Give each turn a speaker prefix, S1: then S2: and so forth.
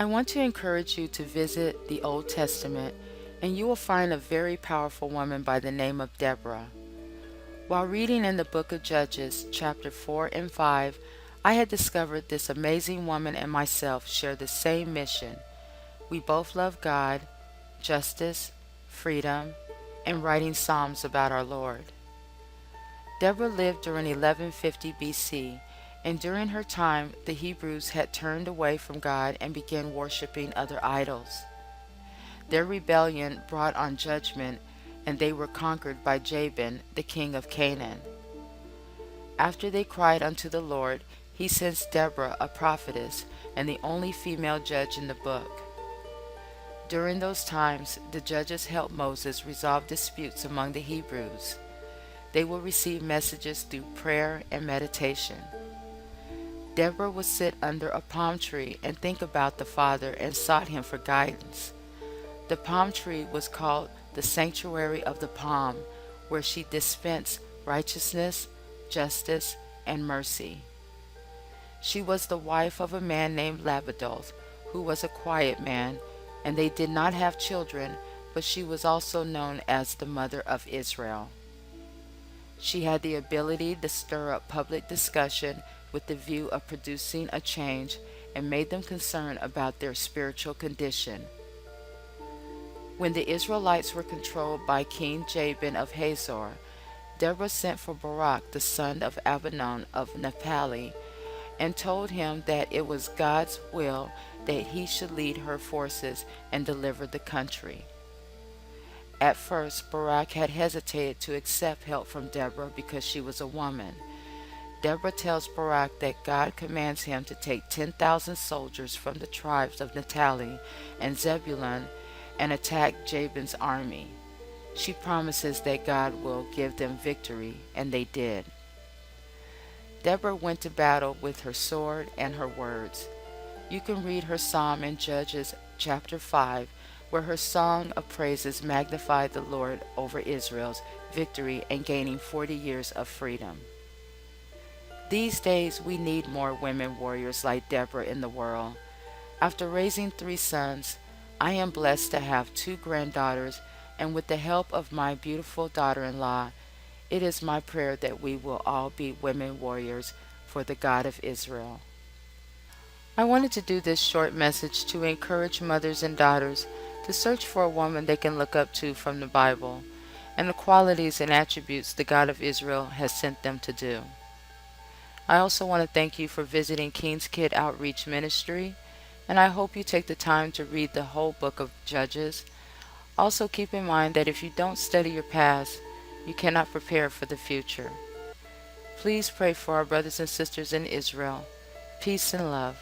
S1: I want to encourage you to visit the Old Testament, and you will find a very powerful woman by the name of Deborah. While reading in the book of Judges, chapter 4 and 5, I had discovered this amazing woman and myself share the same mission. We both love God, justice, freedom, and writing psalms about our Lord. Deborah lived during 1150 BC, and during her time the Hebrews had turned away from God and began worshiping other idols. Their rebellion brought on judgment, and they were conquered by Jabin, the king of Canaan. After they cried unto the Lord, he sends Deborah, a prophetess, and the only female judge in the book. During those times, the judges helped Moses resolve disputes among the Hebrews. They will receive messages through prayer and meditation. Deborah would sit under a palm tree and think about the Father and sought him for guidance. The palm tree was called the sanctuary of the palm, where she dispensed righteousness, justice, and mercy. She was the wife of a man named Labadoth, who was a quiet man, and they did not have children, but she was also known as the mother of Israel. She had the ability to stir up public discussion with the view of producing a change and made them concerned about their spiritual condition. When the Israelites were controlled by King Jabin of Hazor, Deborah sent for Barak, the son of Abinon of Naphtali, and told him that it was God's will that he should lead her forces and deliver the country. At first, Barak had hesitated to accept help from Deborah because she was a woman. Deborah tells Barak that God commands him to take 10,000 soldiers from the tribes of Naphtali and Zebulun and attack Jabin's army. She promises that God will give them victory, and they did. Deborah went to battle with her sword and her words. You can read her psalm in Judges chapter 5, where her song of praises magnified the Lord over Israel's victory and gaining 40 years of freedom. These days we need more women warriors like Deborah in the world. After raising 3 sons, I am blessed to have 2 granddaughters, and with the help of my beautiful daughter-in-law, it is my prayer that we will all be women warriors for the God of Israel. I wanted to do this short message to encourage mothers and daughters to search for a woman they can look up to from the Bible and the qualities and attributes the God of Israel has sent them to do. I also want to thank you for visiting King's Kid Outreach Ministry, and I hope you take the time to read the whole book of Judges. Also keep in mind that if you don't study your past, you cannot prepare for the future. Please pray for our brothers and sisters in Israel. Peace and love.